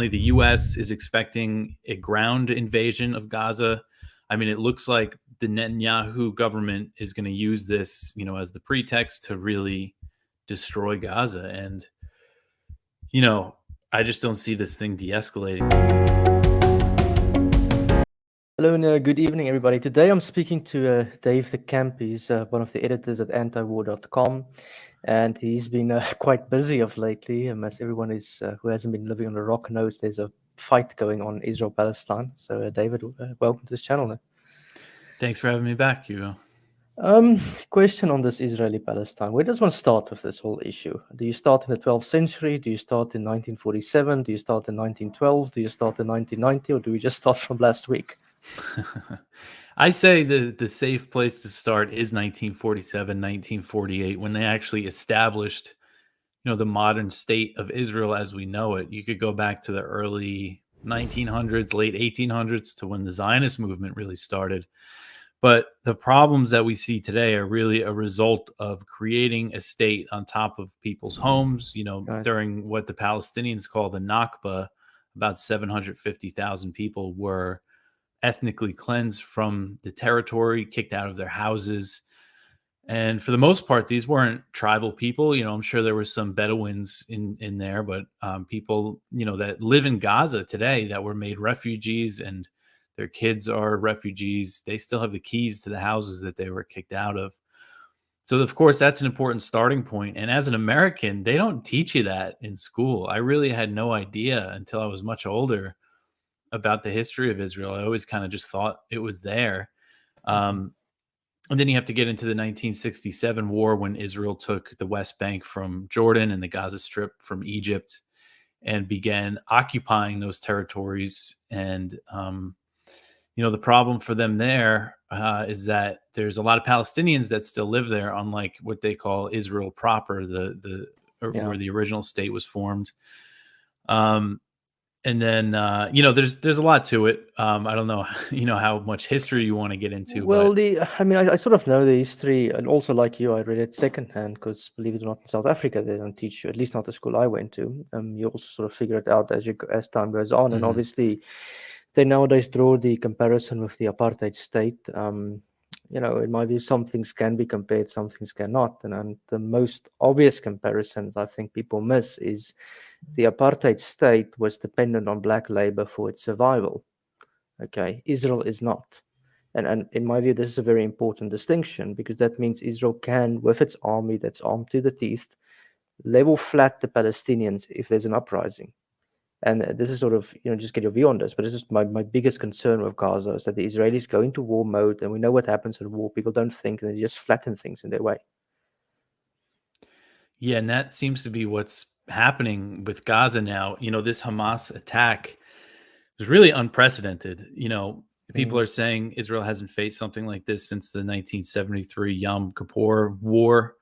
The U.S. is expecting a ground invasion of Gaza. I mean, it looks like the Netanyahu government is going to use this, as the pretext to really destroy Gaza. And, I just don't see this thing de-escalating. Hello and good evening, everybody. Today I'm speaking to Dave DeCamp. He's one of the editors at antiwar.com, and he's been quite busy of lately. As everyone is who hasn't been living on a rock knows, there's a fight going on Israel-Palestine. So, David, welcome to this channel. Thanks for having me back, Hugo. Question on this Israeli-Palestine. Where does one start with this whole issue? Do you start in the 12th century? Do you start in 1947? Do you start in 1912? Do you start in 1990? Or do we just start from last week? I say the safe place to start is 1947, 1948, when they actually established, the modern state of Israel as we know it. You could go back to the early 1900s, late 1800s, to when the Zionist movement really started. But the problems that we see today are really a result of creating a state on top of people's homes, Right. during what the Palestinians call the Nakba. About 750,000 people were ethnically cleansed from the territory, kicked out of their houses. And for the most part, these weren't tribal people. I'm sure there were some Bedouins in there, but people, that live in Gaza today that were made refugees, and their kids are refugees. They still have the keys to the houses that they were kicked out of. So, of course, that's an important starting point. And as an American, they don't teach you that in school. I really had no idea until I was much older about the history of Israel. I always kind of just thought it was there. And then you have to get into the 1967 war, when Israel took the West Bank from Jordan and the Gaza Strip from Egypt and began occupying those territories. And, the problem for them there is that there's a lot of Palestinians that still live there, unlike what they call Israel proper, where the original state was formed. And then, there's a lot to it. I don't know, how much history you want to get into. Well, I sort of know the history, and also like you, I read it secondhand because, believe it or not, in South Africa they don't teach you, at least not the school I went to. You also sort of figure it out as time goes on, and obviously they nowadays draw the comparison with the apartheid state. In my view, some things can be compared, some things cannot, and the most obvious comparison that I think people miss is the apartheid state was dependent on black labor for its survival. Okay, Israel is not. And in my view, this is a very important distinction, because that means Israel can, with its army that's armed to the teeth, level flat the Palestinians if there's an uprising. And this is sort of, just get your view on this, but this is my biggest concern with Gaza, is that the Israelis go into war mode, and we know what happens in war. People don't think, and they just flatten things in their way. Yeah, and that seems to be what's happening with Gaza now. This Hamas attack was really unprecedented. People are saying Israel hasn't faced something like this since the 1973 Yom Kippur War.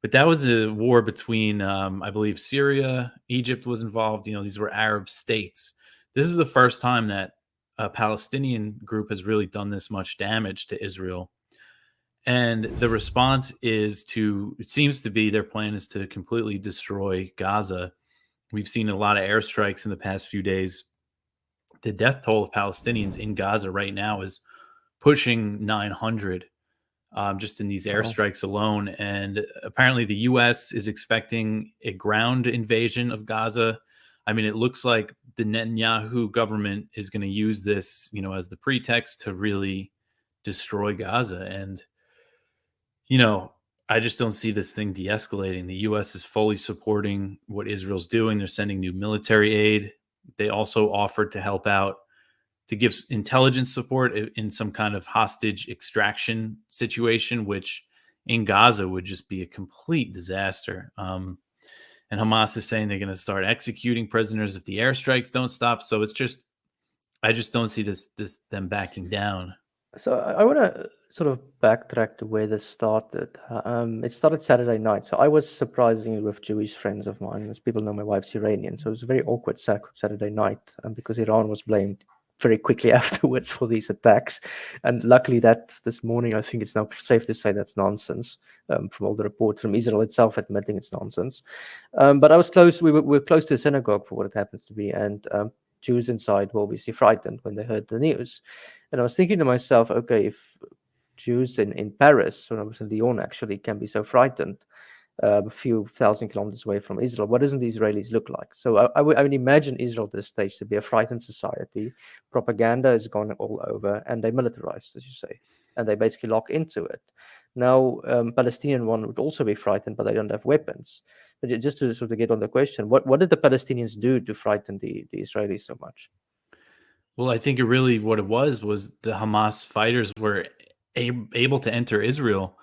But that was a war between, I believe, Syria, Egypt was involved. These were Arab states. This is the first time that a Palestinian group has really done this much damage to Israel. And the response it seems to be, their plan is to completely destroy Gaza. We've seen a lot of airstrikes in the past few days. The death toll of Palestinians in Gaza right now is pushing 900. Just in these airstrikes alone. And apparently the U.S. is expecting a ground invasion of Gaza. I mean, it looks like the Netanyahu government is going to use this, as the pretext to really destroy Gaza. And, I just don't see this thing de-escalating. The U.S. is fully supporting what Israel's doing. They're sending new military aid. They also offered to help out, to give intelligence support in some kind of hostage extraction situation, which in Gaza would just be a complete disaster. And Hamas is saying they're going to start executing prisoners if the airstrikes don't stop. So I just don't see them backing down. So I want to sort of backtrack to where this started. It started Saturday night. So I was surprisingly with Jewish friends of mine. As people know, my wife's Iranian. So it was a very awkward Saturday night because Iran was blamed very quickly afterwards for these attacks. And luckily that this morning, I think it's now safe to say that's nonsense, from all the reports from Israel itself admitting it's nonsense. But I was close, we were close to a synagogue for what it happens to be, and Jews inside were obviously frightened when they heard the news. And I was thinking to myself, okay, if Jews in Paris, when I was in Lyon actually, can be so frightened, a few thousand kilometers away from Israel, what doesn't the Israelis look like? So I would imagine Israel at this stage to be a frightened society. Propaganda is gone all over, and they militarized, as you say, and they basically lock into it. Now, Palestinian one would also be frightened, but they don't have weapons. But just to sort of get on the question, what did the Palestinians do to frighten the Israelis so much? Well, I think what it was the Hamas fighters were able to enter Israel.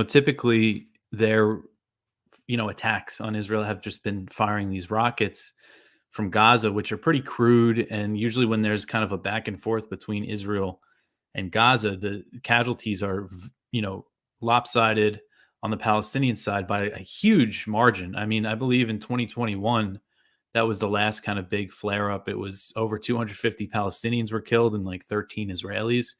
Typically their attacks on Israel have just been firing these rockets from Gaza, which are pretty crude. And usually when there's kind of a back and forth between Israel and Gaza, the casualties are, lopsided on the Palestinian side by a huge margin. I mean, I believe in 2021, that was the last kind of big flare up. It was over 250 Palestinians were killed and like 13 Israelis.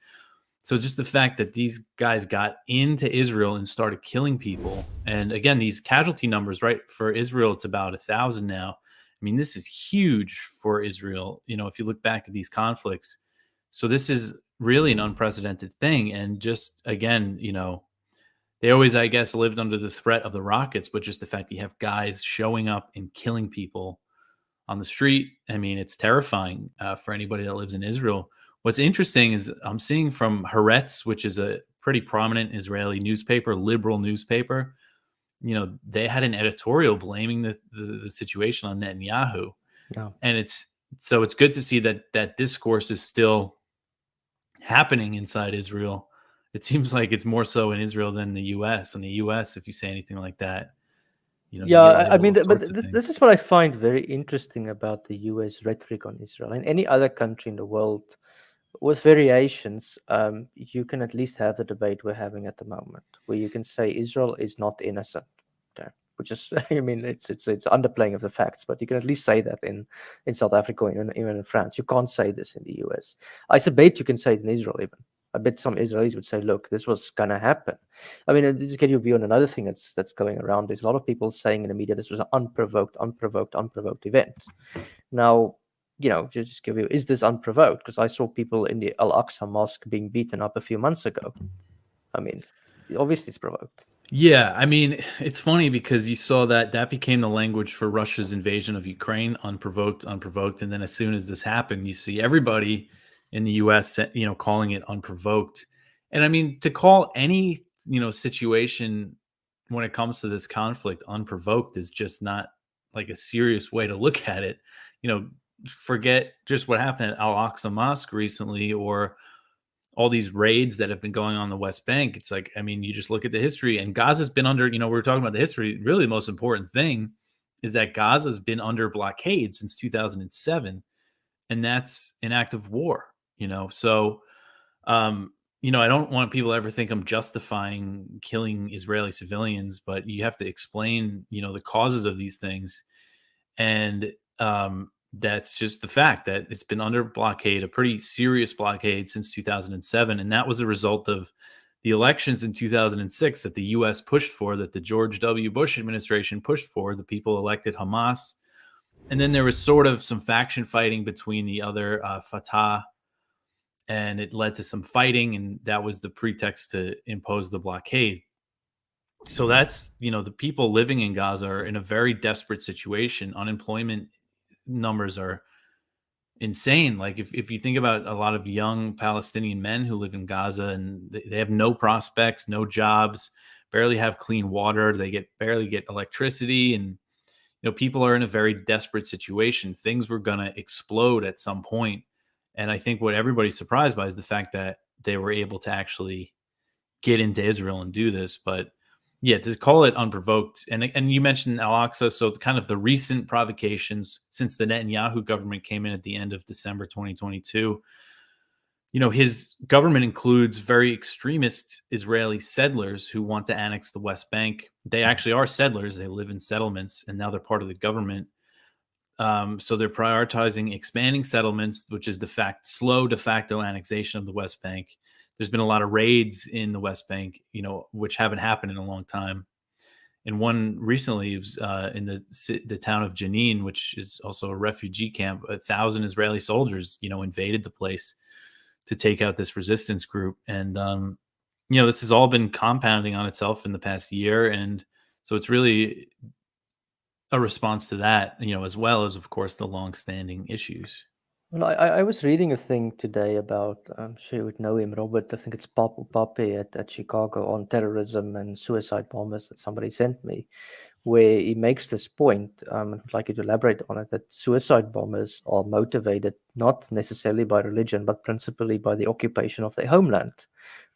So just the fact that these guys got into Israel and started killing people, and again, these casualty numbers, right? For Israel, it's about 1,000 now. I mean, this is huge for Israel, if you look back at these conflicts. So this is really an unprecedented thing. And just, again, they always, I guess, lived under the threat of the rockets, but just the fact that you have guys showing up and killing people on the street, I mean, it's terrifying for anybody that lives in Israel. What's interesting is I'm seeing from Haaretz, which is a pretty prominent Israeli newspaper, liberal newspaper, they had an editorial blaming the situation on Netanyahu. No. And it's good to see that discourse is still happening inside Israel. It seems like it's more so in Israel than the U.S. In the U.S., if you say anything like that, yeah, I mean, but this is what I find very interesting about the U.S. rhetoric on Israel. In any other country in the world, with variations, you can at least have the debate we're having at the moment, where you can say Israel is not innocent, okay? Which is, I mean, it's underplaying of the facts, but you can at least say that in South Africa, or even in France. You can't say this in the US. I bet you can say it in Israel even. I bet some Israelis would say, look, this was going to happen. I mean, just get your view on another thing that's going around. There's a lot of people saying in the media this was an unprovoked event. Now, just give you, is this unprovoked? Because I saw people in the Al-Aqsa Mosque being beaten up a few months ago. I mean, obviously it's provoked. Yeah, I mean, it's funny because you saw that became the language for Russia's invasion of Ukraine, unprovoked. And then as soon as this happened, you see everybody in the US, calling it unprovoked. And I mean, to call any, situation when it comes to this conflict unprovoked is just not like a serious way to look at it. Forget just what happened at Al-Aqsa Mosque recently, or all these raids that have been going on the West Bank. It's like, I mean, you just look at the history, and Gaza's been under, we were talking about the history. Really, the most important thing is that Gaza's been under blockade since 2007, and that's an act of war, So, I don't want people to ever think I'm justifying killing Israeli civilians, but you have to explain, the causes of these things. And, that's just the fact that it's been under blockade, a pretty serious blockade since 2007. And that was a result of the elections in 2006 that the U.S. pushed for, that the George W. Bush administration pushed for. The people elected Hamas. And then there was sort of some faction fighting between the other Fatah, and it led to some fighting. And that was the pretext to impose the blockade. So that's, the people living in Gaza are in a very desperate situation. Unemployment numbers are insane. Like if you think about a lot of young Palestinian men who live in Gaza, and they have no prospects, no jobs, barely have clean water, they barely get electricity, and people are in a very desperate situation. Things were going to explode at some point. And I think what everybody's surprised by is the fact that they were able to actually get into Israel and do this. But yeah, to call it unprovoked, and you mentioned Al-Aqsa, so kind of the recent provocations since the Netanyahu government came in at the end of December 2022, his government includes very extremist Israeli settlers who want to annex the West Bank. They actually are settlers. They live in settlements, and now they're part of the government. So they're prioritizing expanding settlements, which is slow de facto annexation of the West Bank. There's been a lot of raids in the West Bank, which haven't happened in a long time. And one recently was in the town of Jenin, which is also a refugee camp. 1,000 Israeli soldiers, invaded the place to take out this resistance group. And, this has all been compounding on itself in the past year. And so it's really a response to that, as well as, of course, the longstanding issues. Well, I was reading a thing today about, I'm sure you would know him, Robert, I think it's Pape at Chicago, on terrorism and suicide bombers that somebody sent me, where he makes this point, I'd like you to elaborate on it, that suicide bombers are motivated not necessarily by religion, but principally by the occupation of their homeland,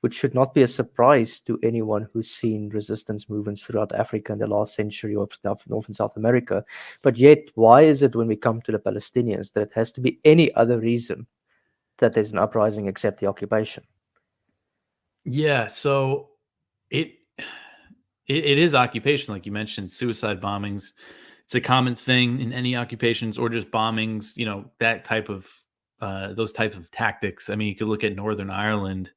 which should not be a surprise to anyone who's seen resistance movements throughout Africa in the last century, or North and South America. But yet, why is it when we come to the Palestinians that it has to be any other reason that there's an uprising except the occupation? Yeah, so it is occupation, like you mentioned, suicide bombings. It's a common thing in any occupations, or just bombings, that type of those types of tactics. I mean, you could look at Northern Ireland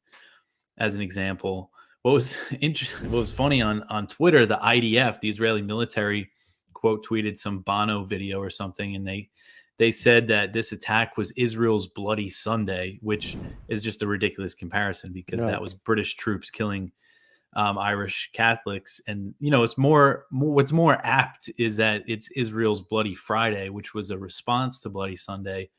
as an example. What was interesting, what was funny on Twitter, the IDF, the Israeli military, quote tweeted some Bono video or something, and they said that this attack was Israel's Bloody Sunday, which is just a ridiculous comparison, because that was British troops killing Irish Catholics. And it's what's more apt is that it's Israel's Bloody Friday, which was a response to Bloody Sunday.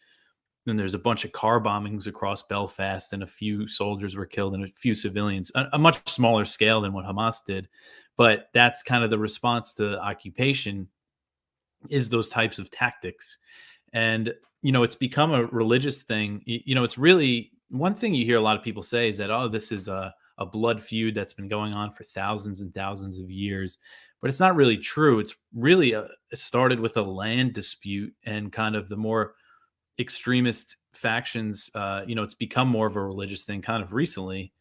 And there's a bunch of car bombings across Belfast, and a few soldiers were killed and a few civilians, a much smaller scale than what Hamas did. But that's kind of the response to occupation, is those types of tactics. And, it's become a religious thing. It's really, one thing you hear a lot of people say is that, oh, this is a blood feud that's been going on for thousands and thousands of years. But it's not really true. It's really it started with a land dispute, and kind of the more extremist factions, it's become more of a religious thing kind of recently.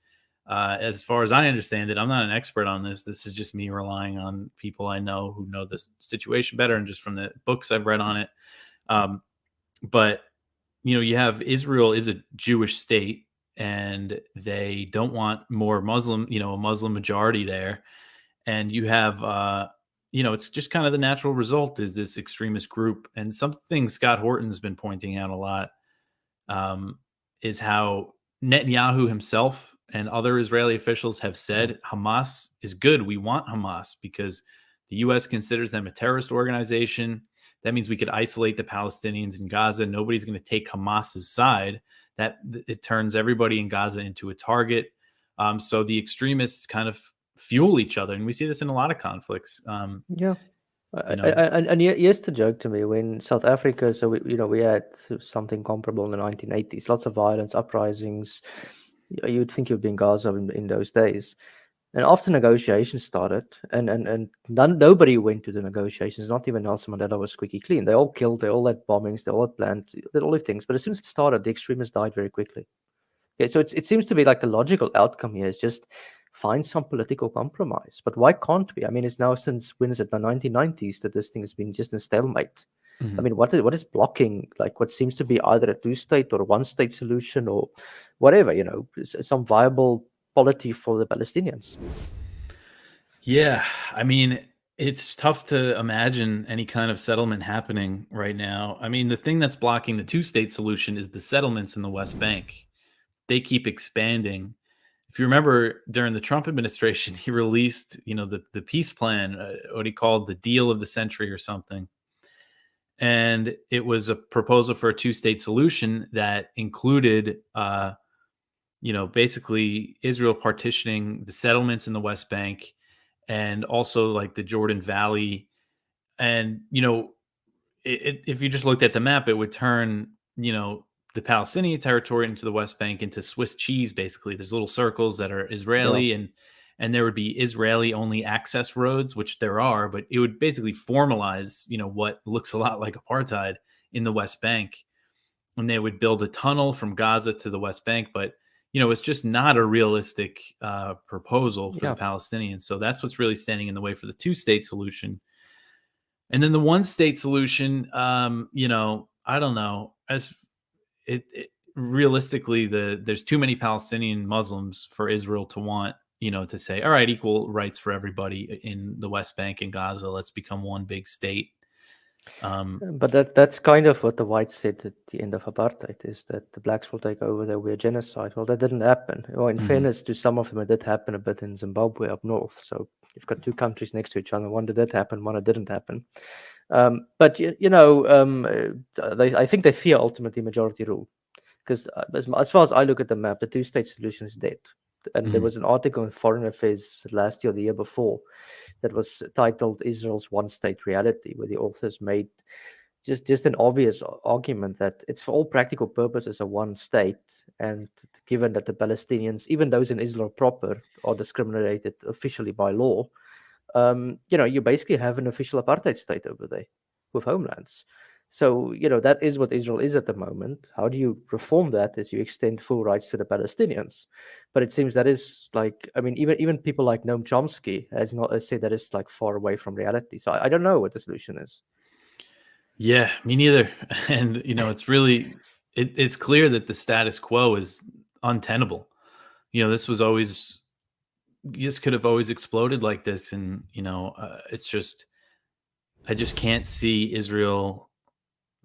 As far as I understand it, I'm not an expert on this. This is just me relying on people I know who know this situation better, and just from the books I've read on it. But, you have Israel is a Jewish state, and they don't want more Muslim, a Muslim majority there. And you have, it's just kind of the natural result is this extremist group. And something Scott Horton's been pointing out a lot is how Netanyahu himself and other Israeli officials have said Hamas is good. We want Hamas because the U.S. considers them a terrorist organization. That means we could isolate the Palestinians in Gaza. Nobody's going to take Hamas's side. That it turns everybody in Gaza into a target. So the extremists kind of fuel each other, and we see this in a lot of conflicts. Yeah. And here's the joke to me, when South Africa, so we had something comparable in the 1980s, lots of violence, uprisings. You'd think you'd be in Gaza in those days. And after negotiations started, and nobody went to the negotiations, not even Nelson Mandela was squeaky clean. They all killed, they all had bombings, they all had planned, did all these things. But as soon as it started, the extremists died very quickly. Okay, so it seems to be like the logical outcome here is just find some political compromise. But why can't we? I mean, it's now since, when is it, the 1990s that this thing has been just in stalemate. I mean, what is blocking, like, what seems to be either a two-state or a one-state solution, or whatever, some viable polity for the Palestinians? Yeah, I mean, it's tough to imagine any kind of settlement happening right now. I mean, the thing that's blocking the two-state solution is the settlements in the West Bank. They keep expanding. If you remember, during the Trump administration, he released, the peace plan, what he called the deal of the century or something. And it was a proposal for a two-state solution that included, basically Israel partitioning the settlements in the West Bank, and also like the Jordan Valley. And, if you just looked at the map, it would turn, the Palestinian territory into the West Bank into Swiss cheese. Basically, there's little circles that are Israeli, and there would be Israeli only access roads, which there are, but it would basically formalize, what looks a lot like apartheid in the West Bank. And they would build a tunnel from Gaza to the West Bank, but it's just not a realistic proposal for the Palestinians. So that's what's really standing in the way for the two-state solution. And then the one state solution, I don't know. As it realistically, there's too many Palestinian Muslims for Israel to want, to say, all right, equal rights for everybody in the West Bank and Gaza. Let's become one big state. But that's kind of what the whites said at the end of apartheid, is that the blacks will take over, there will be a genocide. Well, that didn't happen. Well, in fairness to some of them, it did happen a bit in Zimbabwe up north. So you've got two countries next to each other. One that did happen, one that didn't happen. But I think they fear ultimately majority rule, because as far as I look at the map, the two-state solution is dead. And there was an article in Foreign Affairs last year or the year before that was titled Israel's One-State Reality, where the authors made just an obvious argument that it's for all practical purposes a one state, and given that the Palestinians, even those in Israel proper, are discriminated officially by law, you basically have an official apartheid state over there with homelands. So, that is what Israel is at the moment. How do you reform that? Is you extend full rights to the Palestinians. But it seems that is even people like Noam Chomsky has said that is far away from reality. So I don't know what the solution is. Yeah, me neither. And, it's really, it's clear that the status quo is untenable. This could have always exploded like this. And, it's just, I just can't see Israel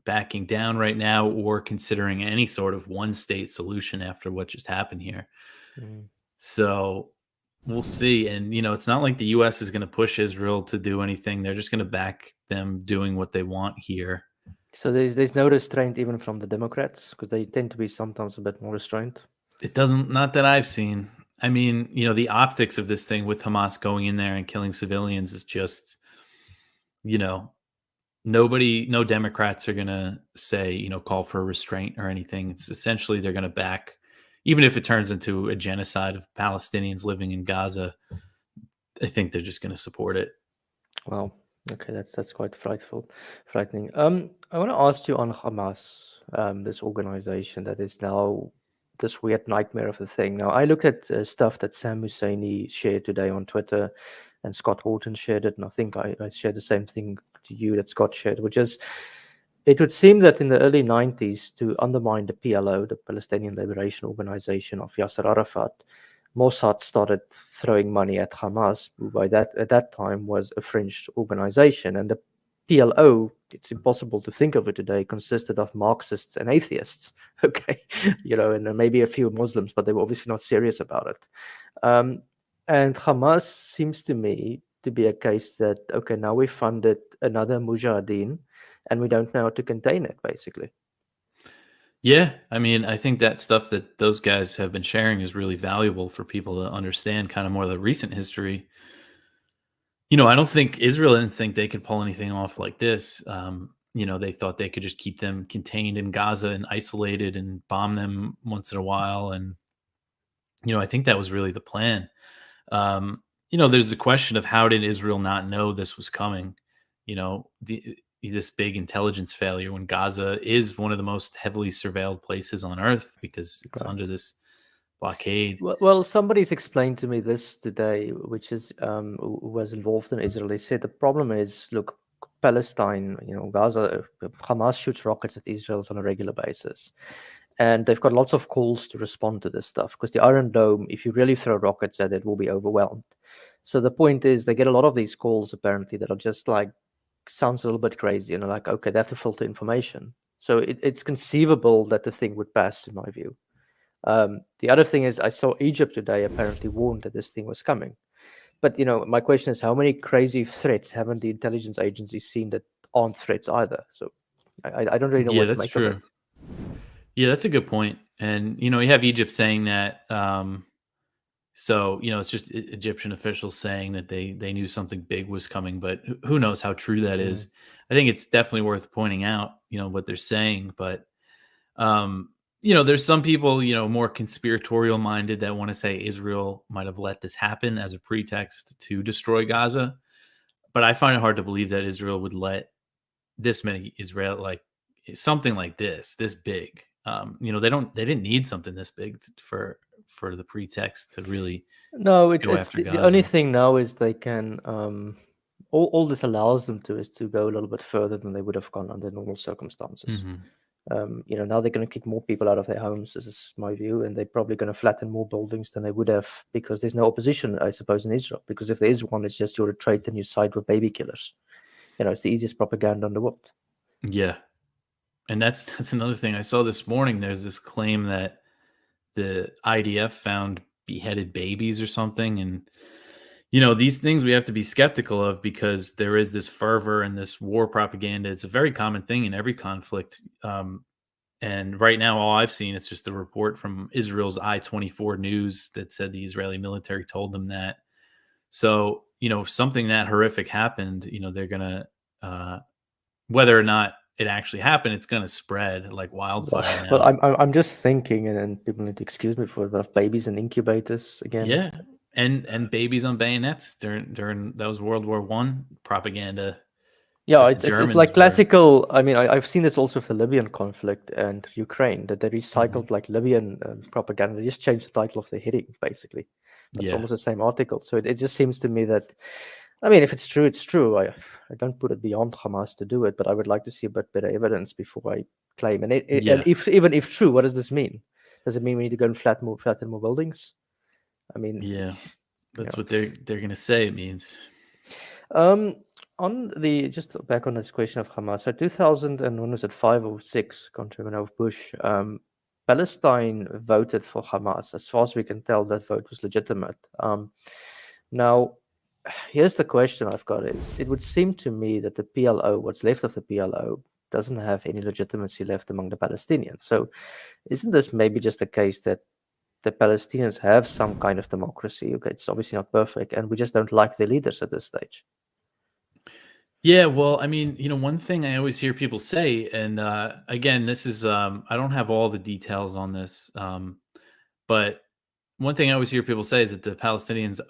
backing down right now or considering any sort of one state solution after what just happened here. So we'll see. And, it's not like the US is going to push Israel to do anything. They're just going to back them doing what they want here. So there's no restraint even from the Democrats, because they tend to be sometimes a bit more restrained. Not that I've seen. I mean, the optics of this thing with Hamas going in there and killing civilians is just, no Democrats are going to say, call for restraint or anything. It's essentially they're going to back, even if it turns into a genocide of Palestinians living in Gaza, I think they're just going to support it. Wow. Okay, that's quite frightening. I want to ask you on Hamas, this organization that is now this weird nightmare of a thing. Now, I looked at stuff that Sam Husseini shared today on Twitter, and Scott Horton shared it, and I think I shared the same thing to you that Scott shared, which is, it would seem that in the early 90s, to undermine the PLO, the Palestinian Liberation Organization of Yasser Arafat, Mossad started throwing money at Hamas, who at that time was a fringed organization. And the PLO, it's impossible to think of it today, consisted of Marxists and atheists, okay, and maybe a few Muslims, but they were obviously not serious about it. And Hamas seems to me to be a case that, okay, now we funded another Mujahideen and we don't know how to contain it, basically. Yeah, I mean, I think that stuff that those guys have been sharing is really valuable for people to understand kind of more of the recent history. I don't think Israel didn't think they could pull anything off like this. They thought they could just keep them contained in Gaza and isolated and bomb them once in a while. And, I think that was really the plan. There's the question of how did Israel not know this was coming? This big intelligence failure when Gaza is one of the most heavily surveilled places on earth because it's under this blockade. Well, somebody's explained to me this today, which is who was involved in Israel. They said the problem is, look, Palestine, Gaza, Hamas shoots rockets at Israel on a regular basis. And they've got lots of calls to respond to this stuff, because the Iron Dome, if you really throw rockets at it, will be overwhelmed. So the point is, they get a lot of these calls apparently that are just sounds a little bit crazy, and okay, they have to filter information. So it's conceivable that the thing would pass, in my view. The other thing is, I saw Egypt today apparently warned that this thing was coming. But, my question is, how many crazy threats haven't the intelligence agencies seen that aren't threats either? So I don't really know what to make of it. Yeah, that's a good point. And, you have Egypt saying that. So, it's just Egyptian officials saying that they knew something big was coming, but who knows how true that is. I think it's definitely worth pointing out, what they're saying. But, there's some people, more conspiratorial minded that want to say Israel might have let this happen as a pretext to destroy Gaza. But I find it hard to believe that Israel would let this many something like this big. They didn't need something this big for the pretext to really no. go after Gaza. The only thing now is they can all this allows them to is to go a little bit further than they would have gone under normal circumstances. Now they're going to kick more people out of their homes. This is my view, and they're probably going to flatten more buildings than they would have because there's no opposition, I suppose, in Israel. Because if there is one, it's just you're a traitor and you side with baby killers. It's the easiest propaganda in the world. Yeah, and that's another thing I saw this morning. There's this claim that the IDF found beheaded babies or something, and these things we have to be skeptical of because there is this fervor and this war propaganda. It's a very common thing in every conflict. And right now, all I've seen is just a report from Israel's I-24 News that said the Israeli military told them that. So, if something that horrific happened, they're going to, whether or not it actually happened, it's going to spread like wildfire. Well, I'm just thinking, and people need to excuse me for it, but babies in incubators again. Yeah. And babies on bayonets during that was World War I propaganda. Yeah, it's like classical. I mean, I've seen this also with the Libyan conflict and Ukraine, that they recycled like Libyan propaganda. They just changed the title of the heading, basically. It's almost the same article. So it just seems to me that, I mean, if it's true, it's true. I don't put it beyond Hamas to do it, but I would like to see a bit better evidence before I claim. And and even if true, what does this mean? Does it mean we need to go and flatten more buildings? I mean, yeah, that's what they're going to say it means. Just back on this question of Hamas. So 2005 or 6, can't remember, Bush, Palestine voted for Hamas. As far as we can tell, that vote was legitimate. Now, here's the question I've got is, it would seem to me that the PLO, what's left of the PLO, doesn't have any legitimacy left among the Palestinians. So isn't this maybe just a case that the Palestinians have some kind of democracy? Okay, it's obviously not perfect, and we just don't like their leaders at this stage. Yeah, well, I mean, one thing I always hear people say, and again, this is, I don't have all the details on this, but one thing I always hear people say is that the Palestinians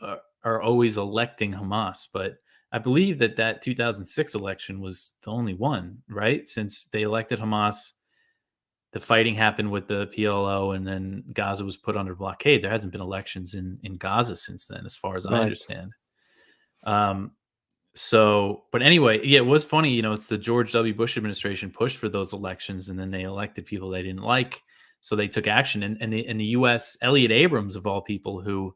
are always electing Hamas. But I believe that 2006 election was the only one, right? Since they elected Hamas, the fighting happened with the PLO, and then Gaza was put under blockade. There hasn't been elections in Gaza since then, as far as I understand. So, but anyway, yeah, it was funny. It's the George W. Bush administration pushed for those elections, and then they elected people they didn't like, so they took action. And the U.S. Elliot Abrams, of all people, who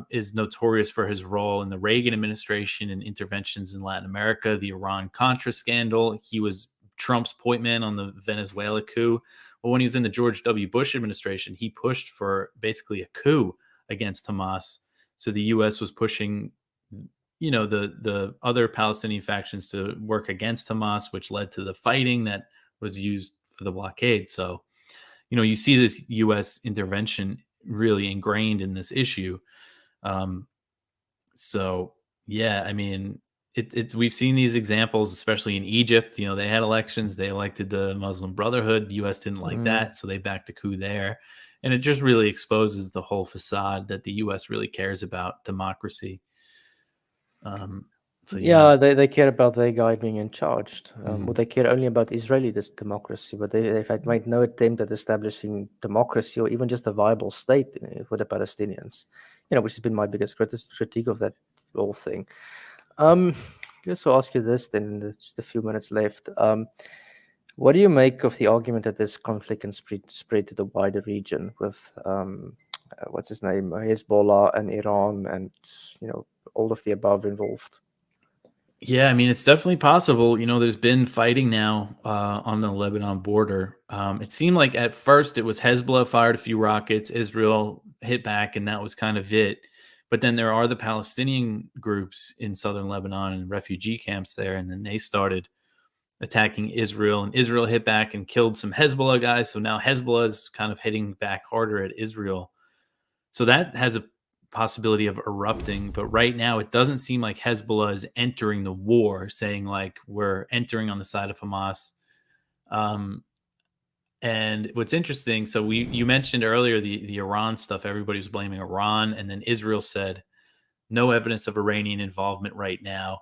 is notorious for his role in the Reagan administration and interventions in Latin America, the Iran-Contra scandal. He was Trump's point man on the Venezuela coup. Well, when he was in the George W. Bush administration, he pushed for basically a coup against Hamas. So the U.S. was pushing the other Palestinian factions to work against Hamas, which led to the fighting that was used for the blockade. So, you see this U.S. intervention really ingrained in this issue. So, yeah, I mean, we've seen these examples, especially in Egypt. They had elections. They elected the Muslim Brotherhood. The U.S. didn't like that, so they backed a coup there. And it just really exposes the whole facade that the U.S. really cares about democracy. They care about their guy being in charge. Well, they care only about Israeli democracy, but they've made no attempt at establishing democracy or even just a viable state for the Palestinians. Which has been my biggest critique of that whole thing. Just to ask you this, then, just a few minutes left. What do you make of the argument that this conflict can spread to the wider region with what's his name, Hezbollah and Iran, and all of the above involved? Yeah, I mean, it's definitely possible. There's been fighting now on the Lebanon border. It seemed like at first it was Hezbollah fired a few rockets, Israel hit back, and that was kind of it. But then there are the Palestinian groups in southern Lebanon and refugee camps there, and then they started attacking Israel, and Israel hit back and killed some Hezbollah guys. So now Hezbollah is kind of hitting back harder at Israel. So that has a possibility of erupting, but right now it doesn't seem like Hezbollah is entering the war, saying like we're entering on the side of Hamas. And what's interesting, so you mentioned earlier the Iran stuff. Everybody was blaming Iran, and then Israel said no evidence of Iranian involvement right now.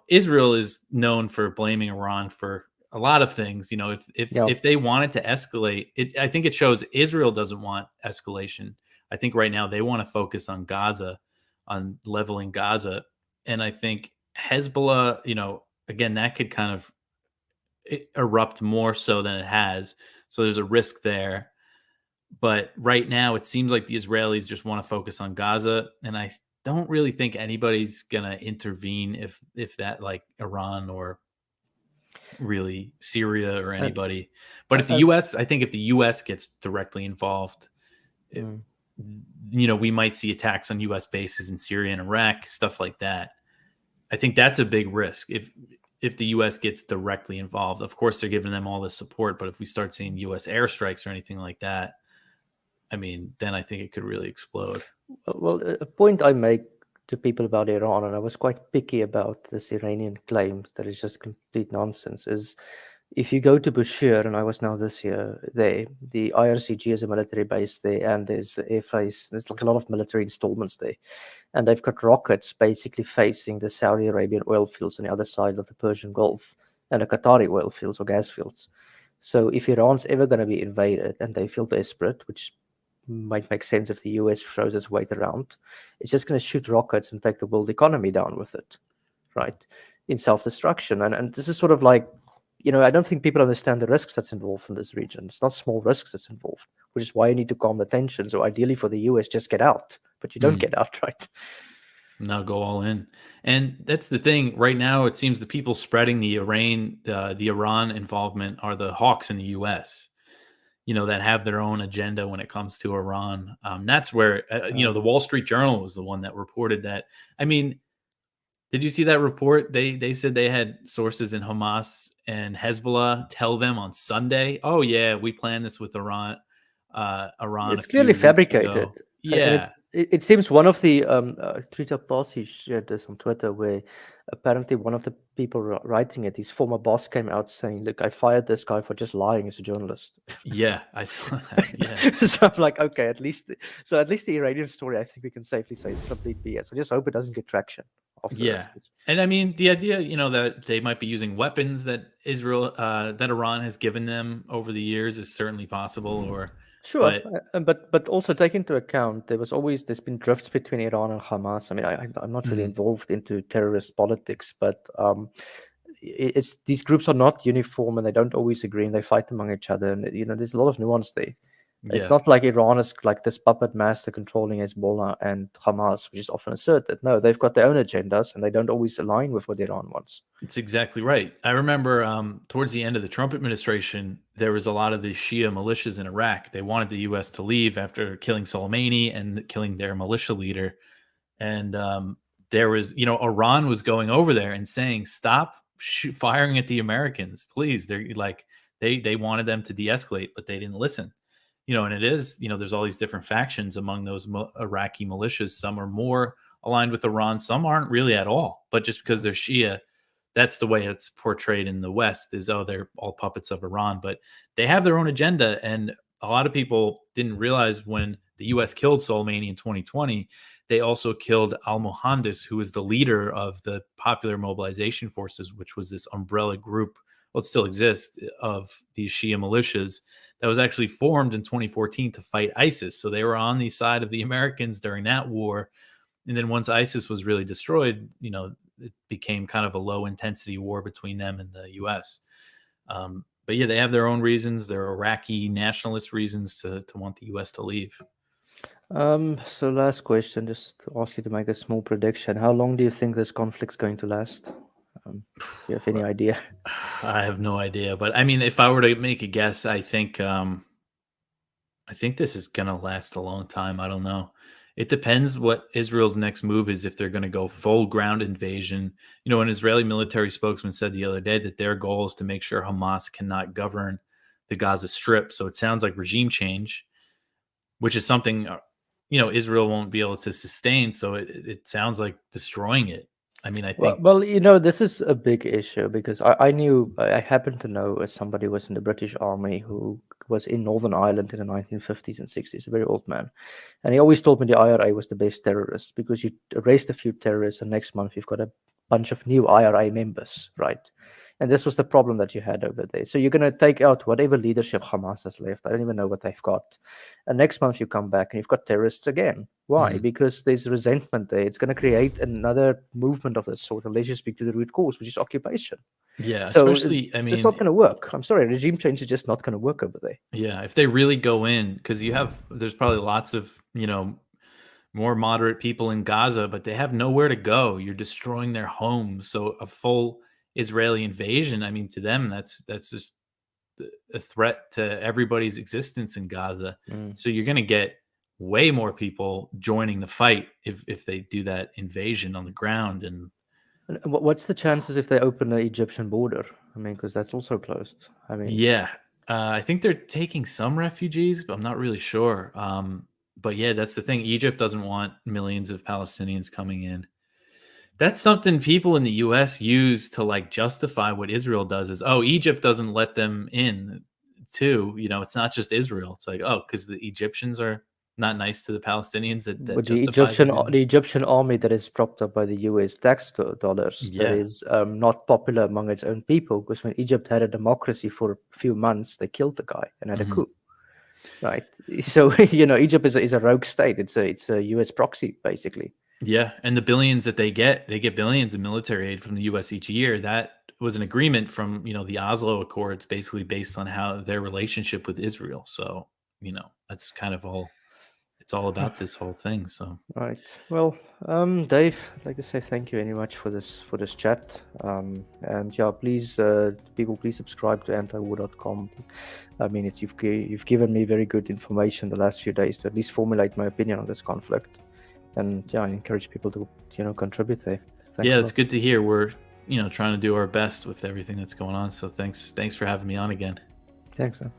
Israel is known for blaming Iran for a lot of things. If they wanted to escalate it, I think it shows Israel doesn't want escalation. I think right now they want to focus on Gaza, on leveling Gaza. And I think Hezbollah, again, that could kind of erupt more so than it has. So there's a risk there. But right now, it seems like the Israelis just want to focus on Gaza, and I don't really think anybody's gonna intervene if that, like Iran or really Syria or And, anybody. But if the and U.S., I think if the U.S. gets directly involved, it, mm. we might see attacks on U.S. bases in Syria and Iraq, stuff like that. I think that's a big risk if the U.S. gets directly involved. Of course, they're giving them all the support, but if we start seeing U.S. airstrikes or anything like that, I mean, then I think it could really explode. Well, a point I make to people about Iran, and I was quite picky about this Iranian claim that is just complete nonsense, is if you go to Bushehr, and I was now this year there, the IRCG is a military base there, and there's airface, there's like a lot of military installments there. And they've got rockets basically facing the Saudi Arabian oil fields on the other side of the Persian Gulf and the Qatari oil fields or gas fields. So if Iran's ever going to be invaded and they feel desperate, which might make sense if the US throws its weight around, it's just going to shoot rockets and take the world economy down with it, right? In self-destruction. And this is sort of like, I don't think people understand the risks that's involved in this region. It's not small risks that's involved, which is why you need to calm the tensions. So ideally for the US, just get out, but you don't get out, right? Now go all in. And that's the thing. Right now, it seems the people spreading the Iran involvement are the hawks in the U.S., that have their own agenda when it comes to Iran. That's where, the Wall Street Journal was the one that reported that. I mean, did you see that report? They said they had sources in Hamas and Hezbollah tell them on Sunday, "Oh yeah, we planned this with Iran." It's clearly fabricated. Ago. Yeah, it seems one of the Twitter posts he shared this on Twitter, where apparently one of the people writing it, his former boss, came out saying, "Look, I fired this guy for just lying as a journalist." Yeah, I saw that. Yeah, so I'm like, okay, at least the Iranian story, I think we can safely say, is complete BS. I just hope it doesn't get traction. Yeah, and I mean the idea, that they might be using weapons that that Iran has given them over the years is certainly possible. Sure, but also take into account there's been drifts between Iran and Hamas. I mean, I'm not really involved into terrorist politics, but it's these groups are not uniform and they don't always agree and they fight among each other. And there's a lot of nuance there. Yeah. It's not like Iran is like this puppet master controlling Hezbollah and Hamas, which is often asserted. No, they've got their own agendas and they don't always align with what Iran wants. It's exactly right. I remember towards the end of the Trump administration, there was a lot of the Shia militias in Iraq. They wanted the U.S. to leave after killing Soleimani and killing their militia leader. And there was, Iran was going over there and saying, "Stop firing at the Americans, please." They're like, they wanted them to de-escalate, but they didn't listen. And it is, there's all these different factions among those Iraqi militias. Some are more aligned with Iran. Some aren't really at all. But just because they're Shia, that's the way it's portrayed in the West is, oh, they're all puppets of Iran. But they have their own agenda. And a lot of people didn't realize when the U.S. killed Soleimani in 2020, they also killed al-Muhandis, who was the leader of the Popular Mobilization Forces, which was this umbrella group, well, it still exists, of these Shia militias that was actually formed in 2014 to fight ISIS. So they were on the side of the Americans during that war. And then once ISIS was really destroyed, it became kind of a low intensity war between them and the U.S. But yeah, they have their own reasons, their Iraqi nationalist reasons to want the U.S. to leave. So last question, just to ask you to make a small prediction. How long do you think this conflict's going to last? Do you have any idea? I have no idea, but I mean, if I were to make a guess, I think this is going to last a long time. I don't know. It depends what Israel's next move is, if they're going to go full ground invasion. An Israeli military spokesman said the other day that their goal is to make sure Hamas cannot govern the Gaza Strip. So it sounds like regime change, which is something, Israel won't be able to sustain. So it sounds like destroying it. I mean, I think... Well, this is a big issue because I happen to know somebody who was in the British Army who was in Northern Ireland in the 1950s and 60s, a very old man. And he always told me the IRA was the best terrorist because you arrest a few terrorists and next month you've got a bunch of new IRA members, right? And this was the problem that you had over there. So you're going to take out whatever leadership Hamas has left. I don't even know what they've got. And next month you come back and you've got terrorists again. Why? Because there's resentment there. It's going to create another movement of this sort. And let's just speak to the root cause, which is occupation. Yeah, So especially, I it's not mean, going to work. I'm sorry, regime change is just not going to work over there. yeah, if they really go in, because there's probably lots of, more moderate people in Gaza, but they have nowhere to go. You're destroying their homes. So a full Israeli invasion, I mean, to them, that's just a threat to everybody's existence in Gaza. So you're going to get way more people joining the fight if they do that invasion on the ground. And what's the chances if they open the Egyptian border? I mean, because that's also closed. I mean, yeah, I think they're taking some refugees, but I'm not really sure. But yeah, that's the thing. Egypt doesn't want millions of Palestinians coming in. That's something people in the US use to like justify what Israel does is, oh, Egypt doesn't let them in too. It's not just Israel. It's like, oh, because the Egyptians are not nice to the Palestinians that but justifies it. the Egyptian army that is propped up by the US tax dollars, that Yeah. is not popular among its own people, because when Egypt had a democracy for a few months, they killed the guy and had a coup. Right. So, Egypt is a rogue state. It's a US proxy, basically. Yeah. And the billions that they get billions in military aid from the US each year. That was an agreement from, the Oslo Accords, basically based on how their relationship with Israel. So, that's kind of it's all about this whole thing. So right. Well, Dave, I'd like to say thank you very much for this chat. And yeah, please, people, please subscribe to antiwar.com. I mean, you've given me very good information the last few days to at least formulate my opinion on this conflict. And yeah, I encourage people to contribute there. Thanks. Yeah, it's good to hear. We're trying to do our best with everything that's going on. So thanks for having me on again. Thanks, man.